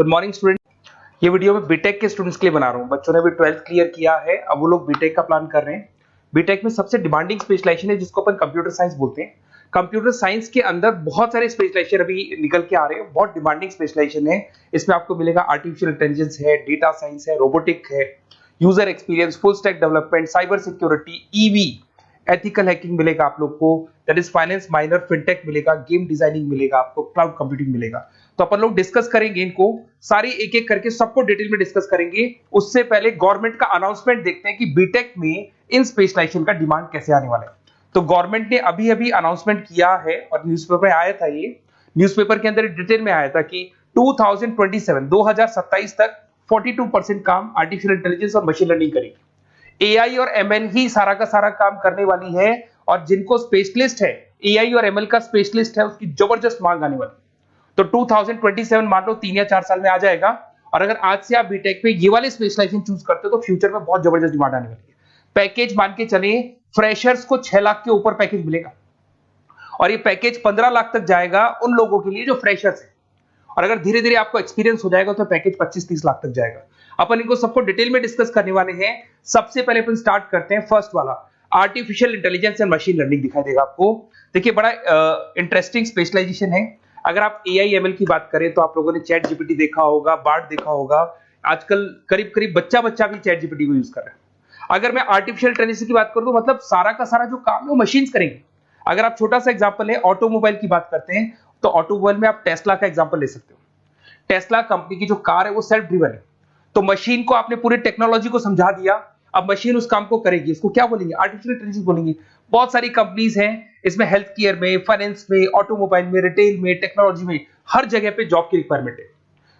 Good morning student. ये video मैं BTech के स्टूडेंट्स के लिए बना रहा हूँ। बच्चों ने अभी 12th क्लियर किया है, अब वो लोग बीटेक का प्लान कर रहे हैं। बीटेक में सबसे डिमांडिंग स्पेशलाइजेशन है जिसको अपन कंप्यूटर साइंस बोलते हैं। कंप्यूटर साइंस के अंदर बहुत सारे स्पेशलाइजेशन अभी निकल के आ रहे हैं, बहुत डिमांडिंग स्पेशलाइजेशन है। इसमें आपको मिलेगा आर्टिफिशियल इंटेलिजेंस है, डेटा साइंस है, रोबोटिक है, user experience, full stack development, cyber security, EV, ethical hacking मिलेगा आप लोग को, that is finance minor, fintech मिलेगा, गेम डिजाइनिंग मिलेगा आपको, क्लाउड कंप्यूटिंग मिलेगा। तो अपन लोग डिस्कस करेंगे इनको सारी एक एक करके, सबको डिटेल में डिस्कस करेंगे। उससे पहले गवर्नमेंट का अनाउंसमेंट देखते हैं कि बीटेक में इन स्पेशलाइजेशन का डिमांड कैसे आने वाला है। तो गवर्नमेंट ने अभी अभी अनाउंसमेंट किया है और न्यूज़पेपर में आया था, ये न्यूज़पेपर के अंदर डिटेल में आया था कि 2027 तक 42% काम आर्टिफिशियल इंटेलिजेंस और मशीन लर्निंग करेगी। एआई और एमएल ही सारा का सारा काम करने वाली है, और जिनको स्पेशलिस्ट है, एआई और एमएल का स्पेशलिस्ट है, उसकी जबरदस्त मांग आने वाली। तो 2027 मान लो 3 या 4 साल में आ जाएगा। और अगर आज से आप बीटेक में ये वाले स्पेशलाइजेशन चूज करते हो तो फ्यूचर में बहुत जबरदस्त डिमांड आने वाली है। पैकेज मान के चले, फ्रेशर्स को 6 लाख के ऊपर पैकेज मिलेगा, और ये पैकेज 15 लाख तक जाएगा उन लोगों के लिए जो फ्रेशर्स है। और अगर धीरे धीरे आपको एक्सपीरियंस हो जाएगा तो पैकेज 25-30 लाख तक जाएगा। अपन इनको सबको डिटेल में डिस्कस करने वाले हैं। सबसे पहले अपन स्टार्ट करते हैं फर्स्ट वाला, artificial intelligence and machine learning दिखाई देगा आपको। देखिए बड़ा इंटरेस्टिंग स्पेशलाइजेशन है। अगर आप एआई एमएल की बात करें तो आप लोगों ने चैट जीपीटी देखा होगा, बार्ड देखा होगा। आजकल करीब करीब बच्चा भी चैट जीपीटी को यूज कर रहा है। अगर मैं आर्टिफिशियल इंटेलिजेंस की बात करूं तो मतलब सारा का सारा जो काम है वो मशीन्स करेंगे। अगर आप छोटा सा एग्जांपल है, ऑटोमोबाइल की बात करते हैं तो ऑटोमोबाइल में आप टेस्ला का एग्जांपल ले सकते हो। टेस्ला कंपनी की जो कार है वो सेल्फ ड्रिवन है। तो मशीन को आपने पूरी टेक्नोलॉजी को समझा दिया, अब मशीन उस काम को करेगी। इसको क्या बोलेंगे? आर्टिफिशियल इंटेलिजेंस बोलेंगे। बहुत सारी कंपनीज हैं इसमें, हेल्थ केयर में, फाइनेंस में, ऑटोमोबाइल में, रिटेल में, टेक्नोलॉजी में, हर जगह पे जॉब की रिक्वायरमेंट है।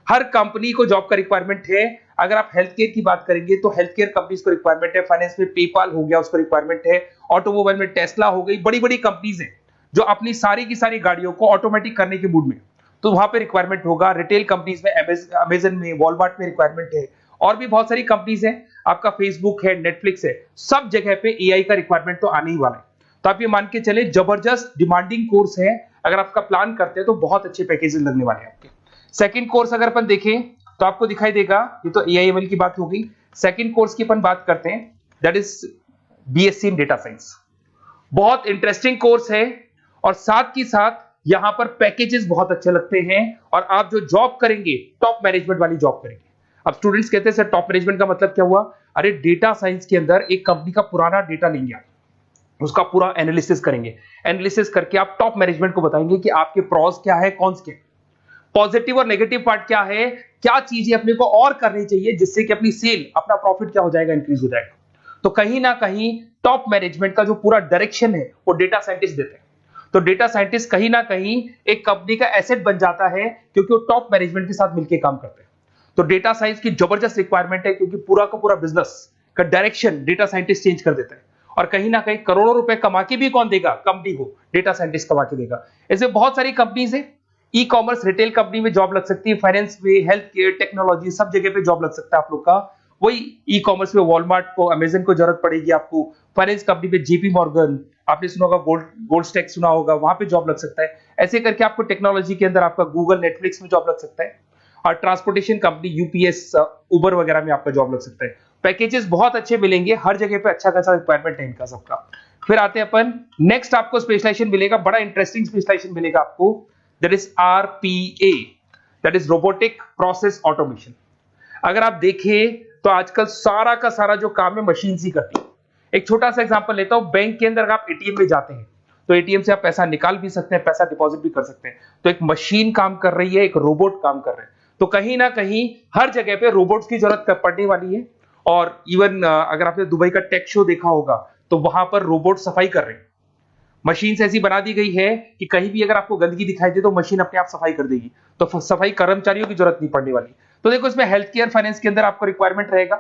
हर कंपनी को जॉब का रिक्वायरमेंट है। अगर आप हेल्थ केयर की बात करेंगे तो हेल्थ केयर कंपनीज को रिक्वायरमेंट है, फाइनेंस में पेपाल हो गया उसको रिक्वायरमेंट है, ऑटोमोबाइल में टेस्ला हो गई, बड़ी बड़ी कंपनीज हैं जो अपनी सारी की सारी गाड़ियों को ऑटोमेटिक करने के मूड में, तो वहां पे रिक्वायरमेंट होगा। रिटेल कंपनीज में अमेजन में, वॉलमार्ट में रिक्वायरमेंट है, और भी बहुत सारी कंपनीज हैं, आपका फेसबुक है, नेटफ्लिक्स है, सब जगह पे एआई का रिक्वायरमेंट तो आने ही वाला है। तो आप ये मान के चले जबरदस्त डिमांडिंग कोर्स है। अगर आपका प्लान करते हैं तो बहुत अच्छे पैकेजेस लगने वाले हैं आपके। सेकंड कोर्स अगर अपन देखें तो आपको दिखाई देगा, ये तो एआई एमएल की बात हो गई। सेकंड कोर्स की अपन बात करते हैं, that is BSc in data science. बहुत इंटरेस्टिंग कोर्स है, और साथ ही साथ यहां पर पैकेजेस बहुत अच्छे लगते हैं, और आप जो जॉब करेंगे टॉप मैनेजमेंट वाली जॉब करेंगे। अब स्टूडेंट्स कहते हैं सर टॉप मैनेजमेंट का मतलब क्या हुआ? अरे डेटा साइंस के अंदर एक कंपनी का पुराना डेटा लेंगे आप, उसका पूरा एनालिसिस करेंगे, एनालिसिस करके आप टॉप मैनेजमेंट को बताएंगे कि आपके प्रॉस क्या है, कॉन्स क्या है, पॉजिटिव और नेगेटिव पार्ट क्या है, क्या चीजें अपने को और करनी चाहिए जिससे कि अपनी सेल, अपना प्रॉफिट क्या हो जाएगा, इंक्रीज हो जाएगा। तो कहीं ना कहीं टॉप मैनेजमेंट का जो पूरा डायरेक्शन है वो डेटा साइंटिस्ट देते हैं। तो डेटा साइंटिस्ट कहीं ना कहीं एक कंपनी का एसेट बन जाता है, क्योंकि वो टॉप मैनेजमेंट के साथ मिलकर काम करते हैं। तो डेटा साइंस की जबरदस्त रिक्वायरमेंट है, क्योंकि पूरा का पूरा बिजनेस का डायरेक्शन डेटा साइंटिस्ट चेंज कर देता है। और कहीं ना कहीं करोड़ों रुपए कमा के भी कौन देगा? कंपनी को डेटा साइंटिस्ट कमा के देगा। ऐसे बहुत सारी कंपनीज है, ई कॉमर्स, रिटेल कंपनी में जॉब लग सकती है, फाइनेंस में, हेल्थ केयर, टेक्नोलॉजी, सब जगह पे जॉब लग सकता है आप लोग का। वही ई कॉमर्स में वॉलमार्ट को, अमेजन को जरूरत पड़ेगी आपको। फाइनेंस कंपनी में जेपी मॉर्गन, आपने सुना होगा, गोल्ड स्टैक सुना होगा, वहां पे जॉब लग सकता है। ऐसे करके आपको टेक्नोलॉजी के अंदर आपका गूगल, नेटफ्लिक्स में जॉब लग सकता है। और ट्रांसपोर्टेशन कंपनी, यूपीएस, उबर वगैरह में आपका जॉब लग सकता है। पैकेजेस बहुत अच्छे मिलेंगे, हर जगह पे अच्छा खासा रिक्वायरमेंट है इनका सबका। फिर आते हैं अपन नेक्स्ट, आपको स्पेशलाइजेशन मिलेगा, बड़ा इंटरेस्टिंग स्पेशलाइजेशन मिलेगा आपको, that is RPA, that is robotic process automation. अगर आप देखें तो आजकल सारा का सारा जो काम है मशीन ही करती है। एक छोटा सा एग्जांपल लेता हूं, बैंक के अंदर आप एटीएम में जाते हैं तो एटीएम से आप पैसा निकाल भी सकते हैं, पैसा डिपॉजिट भी कर सकते हैं। तो एक मशीन काम कर रही है, एक रोबोट काम कर रहे हैं। तो कहीं ना कहीं हर जगह पे रोबोट्स की जरूरत पड़ने वाली है। और इवन अगर आपने दुबई का टेक शो देखा होगा तो वहां पर रोबोट सफाई कर रहे हैं। मशीन ऐसी बना दी गई है कि कहीं भी अगर आपको गंदगी दिखाई दे तो मशीन अपने आप सफाई कर देगी, तो सफाई कर्मचारियों की जरूरत नहीं पड़ने वाली। तो देखो इसमें हेल्थ केयर, फाइनेंस के अंदर आपको रिक्वायरमेंट रहेगा,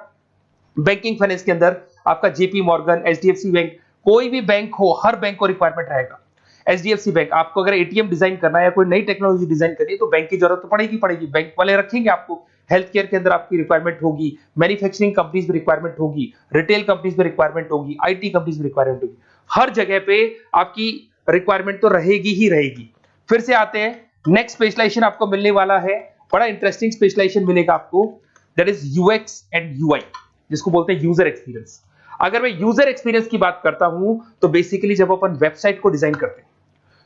बैंकिंग फाइनेंस के अंदर आपका जेपी मॉर्गन, एचडीएफसी बैंक, कोई भी बैंक हो, हर बैंक को रिक्वायरमेंट रहेगा। एचडीएफसी बैंक, आपको अगर एटीएम डिजाइन करना है या कोई नई टेक्नोलॉजी डिजाइन करनी है तो बैंक की जरूरत तो पड़ेगी, बैंक वाले रखेंगे आपको। हेल्थ केयर के अंदर आपकी रिक्वायरमेंट होगी, मैन्युफैक्चरिंग कंपनीज में रिक्वायरमेंट होगी, रिटेल कंपनीज में रिक्वायरमेंट होगी, आईटी कंपनीज में रिक्वायरमेंट होगी। हर जगह पे आपकी रिक्वायरमेंट तो रहेगी ही रहेगी। फिर से आते हैं, नेक्स्ट स्पेशलाइजेशन आपको मिलने वाला है बड़ा इंटरेस्टिंग स्पेशलाइजेशन मिलेगा आपको, that is UX and UI, जिसको बोलते हैं यूजर एक्सपीरियंस। अगर मैं यूजर एक्सपीरियंस की बात करता हूं तो बेसिकली जब अपन वेबसाइट को डिजाइन करते हैं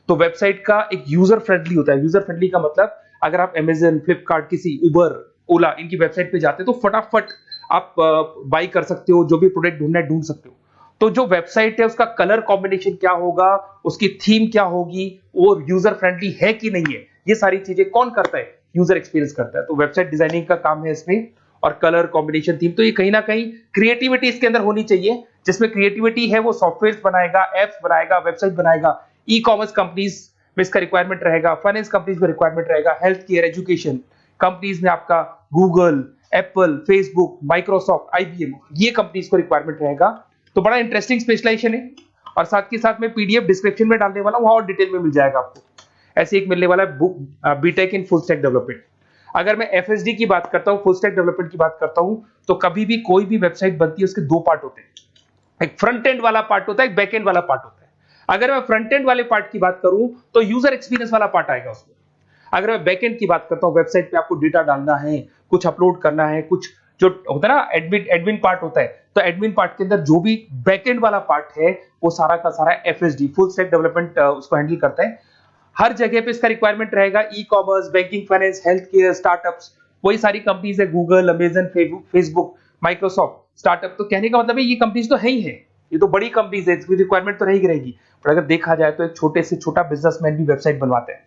तो वेबसाइट का एक यूजर फ्रेंडली होता है। यूजर फ्रेंडली का मतलब अगर आप अमेजन, फ्लिपकार्ट, किसी उबर, ओला इनकी वेबसाइट पे जाते हो तो फटाफट आप बाई कर सकते हो, जो भी प्रोडक्ट ढूंढना है ढूंढ सकते हो। तो जो वेबसाइट है उसका कलर कॉम्बिनेशन क्या होगा, उसकी थीम क्या होगी, वो यूजर फ्रेंडली है कि नहीं है, ये सारी चीजें कौन करता है, यूजर एक्सपीरियंस करता है। तो वेबसाइट डिजाइनिंग का काम है इसमें, और कलर कॉम्बिनेशन, थीम, तो ये कहीं ना कहीं क्रिएटिविटी इसके अंदर होनी चाहिए। जिसमें क्रिएटिविटी है वो सॉफ्टवेयर बनाएगा, एप्स बनाएगा, वेबसाइट बनाएगा। ई कॉमर्स कंपनीज में इसका रिक्वायरमेंट रहेगा, फाइनेंस कंपनीज में रिक्वायरमेंट रहेगा, हेल्थ केयर, एजुकेशन कंपनीज में आपका Google, Apple, Facebook, Microsoft, IBM, ये कंपनीज को रिक्वायरमेंट रहेगा। तो बड़ा इंटरेस्टिंग स्पेशलाइजेशन है, और साथ के साथ में पीडीएफ डिस्क्रिप्शन में डालने वाला हूं, और डिटेल में मिल जाएगा आपको। ऐसे एक मिलने वाला है book, B Tech in full stack development. अगर मैं एफएसडी की बात करता हूं, फुल स्टैक डेवलपमेंट की बात करता हूं, तो कभी भी कोई भी वेबसाइट बनती है उसके दो पार्ट होते हैं, एक फ्रंट एंड वाला पार्ट होता है, एक बैक एंड वाला पार्ट होता है। अगर मैं फ्रंट एंड वाले पार्ट की बात करूं तो यूजर एक्सपीरियंस वाला पार्ट आएगा उसमें। अगर मैं बैक एंड की बात करता हूं, वेबसाइट पे आपको डेटा डालना है, कुछ अपलोड करना है, कुछ जो होता है ना एडमिन पार्ट होता है, तो एडमिन पार्ट के अंदर जो भी बैक एंड वाला पार्ट है वो सारा का सारा एफएसडी, फुल स्टैक डेवलपमेंट, उसको हैंडल करता है। हर जगह पे इसका रिक्वायरमेंट रहेगा। E commerce, banking, finance, health care, startups, वही सारी कंपनीज है, Google, Amazon, Facebook, Microsoft, startup. तो कहने का मतलब है ये कंपनीज तो है ही है, ये तो बड़ी कंपनीज है, इसकी रिक्वायरमेंट तो रहेगी। पर अगर देखा जाए तो एक छोटे से छोटा बिजनेसमैन भी वेबसाइट बनवाते हैं।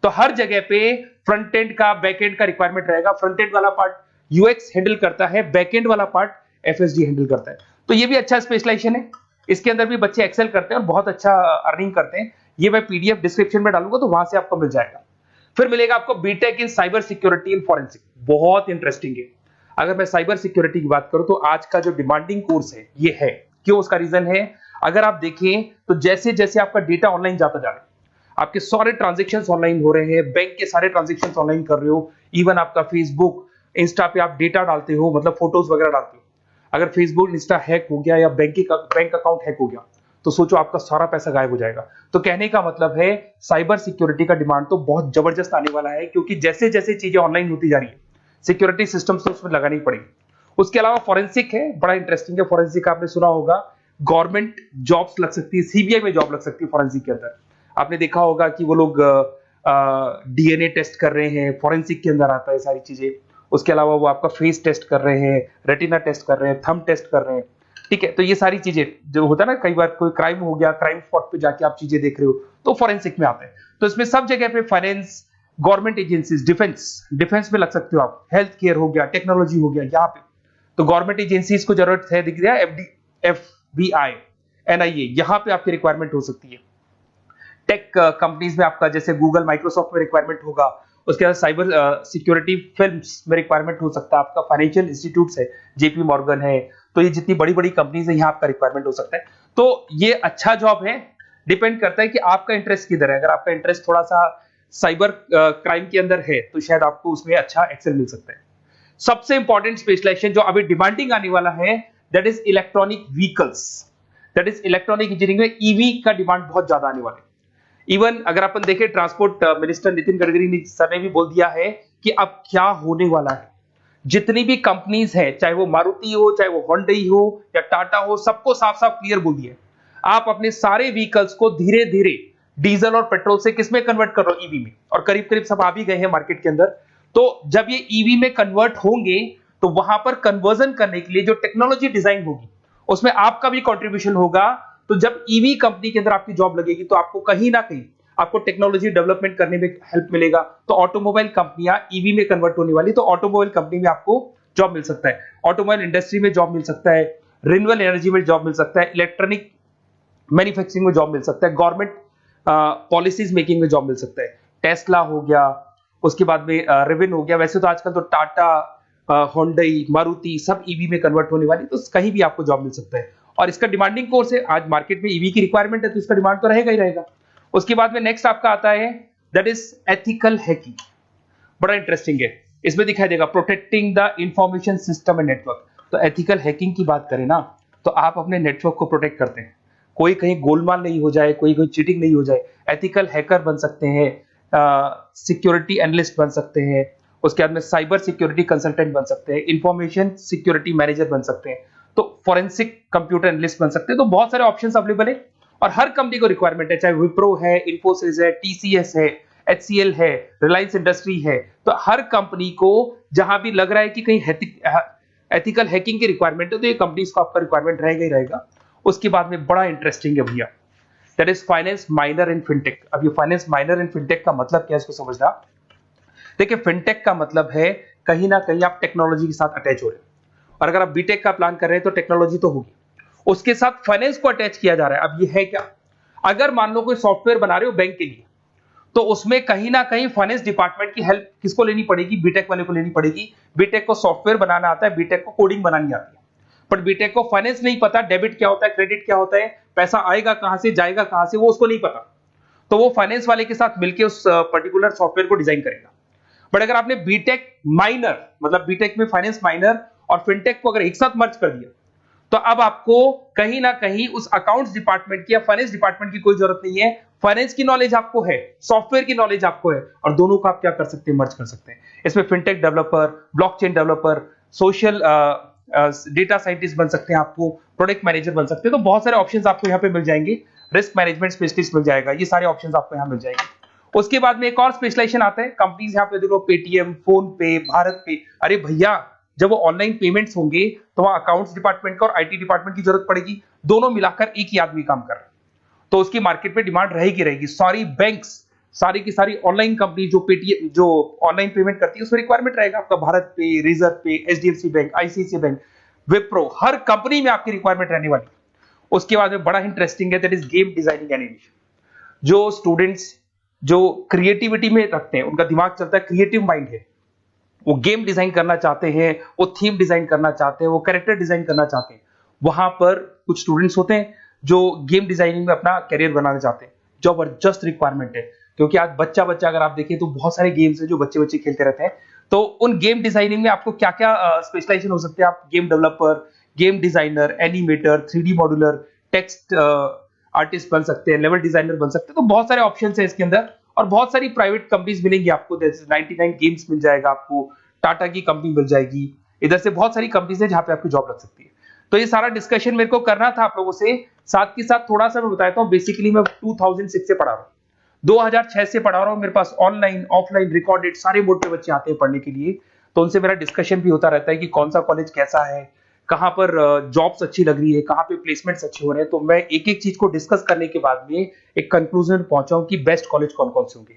तो हर जगह पे फ्रंट एंड का, बैक एंड का रिक्वायरमेंट रहेगा। फ्रंट एंड वाला पार्ट यूएक्स हैंडल करता है, बैक एंड वाला पार्ट एफएसडी हैंडल करता है। तो ये भी अच्छा स्पेशलाइजेशन है, इसके अंदर भी बच्चे एक्सेल करते हैं और बहुत अच्छा अर्निंग करते हैं। ये मैं पीडीएफ डिस्क्रिप्शन में डालूंगा तो वहां से आपको मिल जाएगा। फिर मिलेगा आपको B Tech in cyber security and forensic, बहुत इंटरेस्टिंग है। अगर मैं साइबर सिक्योरिटी की बात करूं तो आज का जो डिमांडिंग कोर्स है ये है, क्यों, उसका रीजन है, अगर आप देखें तो जैसे जैसे आपका डेटा ऑनलाइन जाता जा रहा है, आपके सारे ट्रांजेक्शन्स ऑनलाइन हो रहे हैं, बैंक के सारे ट्रांजेक्शन्स ऑनलाइन कर रहे हो, इवन आपका फेसबुक, इंस्टा पे आप डेटा डालते हो, मतलब फोटोज वगैरह डालते हो। अगर फेसबुक, इंस्टा हैक हो गया या बैंक अकाउंट हैक हो गया तो सोचो आपका सारा पैसा गायब हो जाएगा। तो कहने का मतलब है साइबर सिक्योरिटी का डिमांड तो बहुत जबरदस्त आने वाला है, क्योंकि जैसे जैसे चीजें ऑनलाइन होती जा रही है सिक्योरिटी सिस्टम्स तो उसमें लगानी पड़ेगी। उसके अलावा फॉरेंसिक है, बड़ा इंटरेस्टिंग है। फॉरेंसिक आपने सुना होगा, गवर्नमेंट जॉब्स लग सकती है, सीबीआई में जॉब लग सकती है फॉरेंसिक के अंदर। आपने देखा होगा कि वो लोग डीएनए टेस्ट कर रहे हैं, फॉरेंसिक के अंदर आता है सारी चीजें। उसके अलावा वो आपका फेस टेस्ट कर रहे हैं, रेटिना टेस्ट कर रहे हैं, थंब टेस्ट कर रहे हैं, ठीक है। तो ये सारी चीजें जो होता है ना, कई बार कोई क्राइम हो गया, क्राइम स्पॉट पे जाके आप चीजें देख रहे हो तो फॉरेंसिक में आता है। तो इसमें सब जगह पे फाइनेंस, गवर्नमेंट एजेंसीज, डिफेंस में लग सकते हो आप, हेल्थ केयर हो गया, टेक्नोलॉजी हो गया, यहाँ पे तो गवर्नमेंट एजेंसीज को जरूरत है, दिख रहा है, एफबीआई, एनआईए, यहाँ पे आपकी रिक्वायरमेंट हो सकती है। टेक कंपनीज में आपका जैसे गूगल, माइक्रोसॉफ्ट में रिक्वायरमेंट होगा। उसके बाद साइबर सिक्योरिटी फिल्म्स में रिक्वायरमेंट हो सकता है आपका, फाइनेंशियल इंस्टीट्यूट्स है, जेपी मॉर्गन है, तो ये जितनी बड़ी बड़ी कंपनीज है यहाँ आपका रिक्वायरमेंट हो सकता है। तो ये अच्छा जॉब है, डिपेंड करता है कि आपका इंटरेस्ट किधर है। अगर आपका इंटरेस्ट थोड़ा सा साइबर क्राइम के अंदर है तो शायद आपको उसमें अच्छा एक्सेल मिल सकता है। सबसे इंपॉर्टेंट स्पेशलाइजेशन जो अभी डिमांडिंग आने वाला है, that is electronic vehicles, that is electronic engineering में ईवी का डिमांड बहुत ज्यादा आने वाला है। इवन अगर अपन देखें, transport minister Nitin Gadkari sir ने भी बोल दिया है कि अब क्या होने वाला है, जितनी भी कंपनीज है, चाहे वो मारुति हो, चाहे वो होंडई हो या टाटा हो, सबको साफ साफ क्लियर बोल दिया, आप अपने सारे व्हीकल्स को धीरे धीरे डीजल और पेट्रोल से किसमें कन्वर्ट कर रहे हो, ईवी में। और करीब करीब सब आ भी गए हैं मार्केट के अंदर। तो जब ये ईवी में कन्वर्ट होंगे तो वहां पर कन्वर्जन करने के लिए जो टेक्नोलॉजी डिजाइन होगी उसमें आपका भी कंट्रीब्यूशन होगा। तो जब ईवी कंपनी के अंदर आपकी जॉब लगेगी तो आपको कहीं ना कहीं आपको टेक्नोलॉजी डेवलपमेंट करने में हेल्प मिलेगा। तो ऑटोमोबाइल कंपनियां ईवी में कन्वर्ट होने वाली, तो ऑटोमोबाइल कंपनी में आपको जॉब मिल सकता है, ऑटोमोबाइल इंडस्ट्री में जॉब मिल सकता है, रिन्यूएबल एनर्जी में जॉब मिल सकता है, इलेक्ट्रॉनिक मैन्युफैक्चरिंग में जॉब मिल सकता है, गवर्नमेंट पॉलिसीज मेकिंग में जॉब मिल सकता है, टेस्ला हो गया, उसके बाद में रिविन हो गया। वैसे तो आजकल तो टाटा, होंडई, मारुति सब ईवी में कन्वर्ट होने वाली, तो कहीं भी आपको जॉब मिल सकता है। और इसका डिमांडिंग कोर्स है, आज मार्केट में ईवी की रिक्वायरमेंट है तो इसका डिमांड तो रहेगा ही रहेगा। उसके बाद में नेक्स्ट आपका आता है दैट इज एथिकल हैकिंग, बड़ा इंटरेस्टिंग है। इसमें दिखाई देगा protecting the information system and network. तो एथिकल हैकिंग की बात करें ना, तो आप अपने नेटवर्क को प्रोटेक्ट करते हैं, कोई कहीं गोलमाल नहीं हो जाए, कोई चीटिंग नहीं हो जाए। एथिकल हैकर बन सकते हैं, सिक्योरिटी एनालिस्ट बन सकते हैं, उसके बाद में साइबर सिक्योरिटी कंसल्टेंट बन सकते हैं, इंफॉर्मेशन सिक्योरिटी मैनेजर बन सकते हैं, तो फॉरेंसिक कंप्यूटर एनालिस्ट बन सकते हैं। तो बहुत सारे ऑप्शंस अवेलेबल है और हर कंपनी को रिक्वायरमेंट है, चाहे विप्रो है, इन्फोसिस है, टीसीएस है, एचसीएल है, रिलायंस इंडस्ट्री है। तो हर कंपनी को जहां भी लग रहा है कि कहीं एथिकल हैकिंग की रिक्वायरमेंट है तो ये कंपनीज को आपका रिक्वायरमेंट रहेगा ही रहेगा। उसके बाद में बड़ा इंटरेस्टिंग है भैया, that is finance minor in fintech. अब ये फाइनेंस माइनर इन फिनटेक का मतलब क्या है इसको समझना। देखिए फिनटेक का मतलब है कहीं ना कहीं आप टेक्नोलॉजी के साथ अटैच हो रहे हो, और अगर आप बीटेक का प्लान कर रहे हैं तो टेक्नोलॉजी तो होगी, उसके साथ फाइनेंस को अटैच किया जा रहा है। अब ये है क्या, अगर मान लो कोई सॉफ्टवेयर बना रहे हो बैंक के लिए, तो उसमें कहीं ना कहीं फाइनेंस डिपार्टमेंट की हेल्प किसको लेनी पड़ेगी, बीटेक वाले को लेनी पड़ेगी। बीटेक को सॉफ्टवेयर बनाना आता है, बीटेक को कोडिंग बनानी आती है, बट बीटेक को फाइनेंस नहीं पता, डेबिट क्या होता है, क्रेडिट क्या होता है, पैसा आएगा कहां से, जाएगा कहां से, वो उसको नहीं पता। तो वो फाइनेंस वाले के साथ मिलकर उस पर्टिकुलर सॉफ्टवेयर को डिजाइन करेगा। बट अगर आपने बीटेक माइनर, मतलब बीटेक में फाइनेंस माइनर और फिनटेक को अगर एक साथ मर्ज कर दिया, तो अब आपको कहीं ना कहीं उस अकाउंट्स डिपार्टमेंट की या फाइनेंस डिपार्टमेंट की कोई जरूरत नहीं है। फाइनेंस की नॉलेज आपको है, सॉफ्टवेयर की नॉलेज आपको है, और दोनों को आप क्या कर सकते हैं, मर्ज कर सकते हैं। इसमें fintech developer, blockchain developer, social data scientist बन सकते हैं, आपको प्रोडक्ट मैनेजर बन सकते हैं। तो बहुत सारे ऑप्शंस आपको यहाँ पे मिल जाएंगे, रिस्क मैनेजमेंट स्पेशलिस्ट मिल जाएगा, ये सारे ऑप्शंस आपको यहाँ मिल जाएंगे। उसके बाद में एक और स्पेशलाइजेशन आता है, कंपनीज यहाँ पे देखो पेटीएम, फोन पे, भारत पे। अरे भैया जब वो ऑनलाइन पेमेंट्स होंगे तो वहां अकाउंट्स डिपार्टमेंट का और आईटी डिपार्टमेंट की जरूरत पड़ेगी, दोनों मिलाकर एक ही आदमी काम कर रहा है, तो उसकी मार्केट में डिमांड रहेगी रहेगी। सारी बैंक्स, सारी की सारी ऑनलाइन कंपनी जो पेटीएम, जो ऑनलाइन पेमेंट करती है, उसमें रिक्वायरमेंट रहेगा आपका भारत पे, Razorpay, HDFC bank, ICICI bank, Wipro, हर कंपनी में आपकी रिक्वायरमेंट रहने वाली। उसके बाद में बड़ा इंटरेस्टिंग है, that is game designing animation. जो स्टूडेंट्स जो क्रिएटिविटी में रखते हैं, उनका दिमाग चलता है, क्रिएटिव माइंड है, वो गेम डिजाइन करना चाहते हैं, वो थीम डिजाइन करना चाहते हैं, वो कैरेक्टर डिजाइन करना चाहते हैं, वहां पर कुछ स्टूडेंट्स होते हैं जो गेम डिजाइनिंग में अपना करियर बनाना चाहते हैं। जबरदस्त रिक्वायरमेंट है, क्योंकि आज बच्चा बच्चा अगर आप देखें तो बहुत सारे गेम्स हैं जो बच्चे बच्चे खेलते रहते हैं। तो उन गेम डिजाइनिंग में आपको क्या क्या स्पेशलाइजेशन हो सकते हैं, आप game developer, game designer, animator, 3D modular, text artist बन सकते हैं, लेवल डिजाइनर बन सकते हैं। तो बहुत सारे ऑप्शन है इसके अंदर, और बहुत सारी प्राइवेट कंपनीज मिलेंगी आपको, जैसे 99 गेम्स मिल जाएगा आपको, टाटा की कंपनी मिल जाएगी, इधर से बहुत सारी कंपनीज है जहां पे आपकी जॉब लग सकती है। तो ये सारा डिस्कशन मेरे को करना था आप लोगों से, साथ के साथ थोड़ा सा मैं बताता हूँ। बेसिकली मैं 2006 से पढ़ा रहा हूँ, 2006 से पढ़ा रहा हूँ। मेरे पास ऑनलाइन ऑफलाइन रिकॉर्डेड सारे बोर्ड पे बच्चे आते हैं पढ़ने के लिए, तो उनसे मेरा डिस्कशन भी होता रहता है कि कौन सा कॉलेज कैसा है, कहाँ पर जॉब्स अच्छी लग रही है, कहाँ पे प्लेसमेंट्स अच्छे हो रहे हैं। तो मैं एक एक चीज को डिस्कस करने के बाद में एक कंक्लूजन पहुंचा हूं कि बेस्ट कॉलेज कौन कौन से होंगे।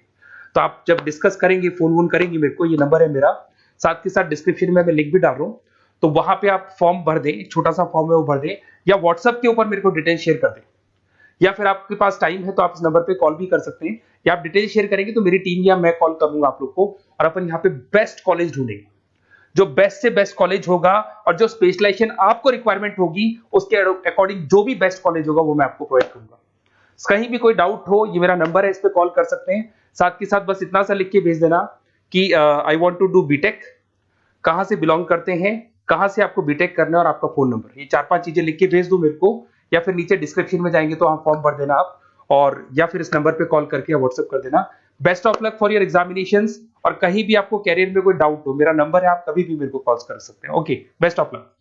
तो आप जब डिस्कस करेंगे, फोन वोन करेंगे मेरे को, ये नंबर है मेरा, साथ के साथ डिस्क्रिप्शन में मैं लिंक भी डाल रहा हूँ, तो वहां पे आप फॉर्म भर दें, एक छोटा सा फॉर्म है वो भर दें, या व्हाट्सएप के ऊपर मेरे को डिटेल शेयर कर दें, या फिर आपके पास टाइम है तो आप इस नंबर पे कॉल भी कर सकते हैं, या आप डिटेल शेयर करेंगे तो मेरी टीम या मैं कॉल करूंगा आप लोग को, और अपन यहाँ पे बेस्ट कॉलेज ढूंढेंगे, जो बेस्ट से बेस्ट कॉलेज होगा, और जो स्पेशलाइजेशन आपको रिक्वायरमेंट होगी उसके अकॉर्डिंग जो भी बेस्ट कॉलेज होगा वो मैं आपको प्रोवाइड करूंगा। कहीं भी कोई डाउट हो, ये मेरा नंबर है, इस पे कॉल कर सकते हैं। साथ के साथ बस इतना सा लिख के भेज देना कि I want to do B Tech, कहां से बिलोंग करते हैं, कहां से आपको बीटेक करना है, और आपका फोन नंबर, ये 4-5 चीजें लिख के भेज दो मेरे को, या फिर नीचे डिस्क्रिप्शन में जाएंगे तो वहां फॉर्म भर देना आप, और या फिर इस नंबर पे कॉल करके या व्हाट्सएप कर देना। Best of luck for your examinations, और कहीं भी आपको कैरियर में कोई डाउट हो, मेरा नंबर है, आप कभी भी मेरे को कॉल कर सकते हैं। Okay, best of luck.